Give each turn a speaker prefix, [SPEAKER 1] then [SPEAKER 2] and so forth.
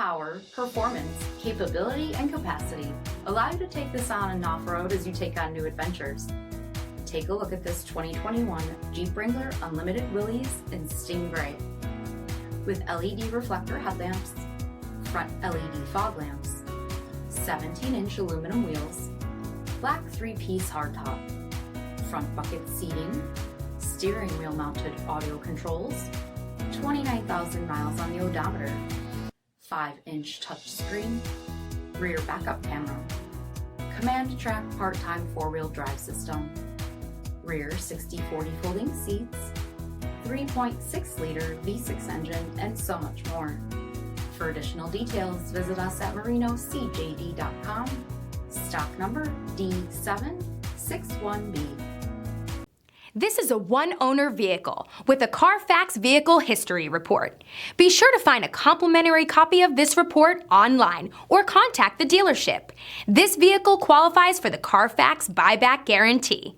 [SPEAKER 1] power, performance, capability, and capacity allow you to take this on and off-road as you take on new adventures. Take a look at this 2021 Jeep Wrangler Unlimited Willys in Sting Gray. With LED reflector headlamps, front LED fog lamps, 17-inch aluminum wheels, black 3-piece hardtop, front bucket seating, steering wheel mounted audio controls, 29,000 miles on the odometer, 5-inch touchscreen, rear backup camera, command track part-time 4-wheel drive system, rear 60/40 folding seats, 3.6-liter V6 engine, and so much more. For additional details, visit us at marinocjd.com, stock number D761B.
[SPEAKER 2] This is a one-owner vehicle with a CARFAX Vehicle History Report. Be sure to find a complimentary copy of this report online or contact the dealership. This vehicle qualifies for the CARFAX Buyback Guarantee.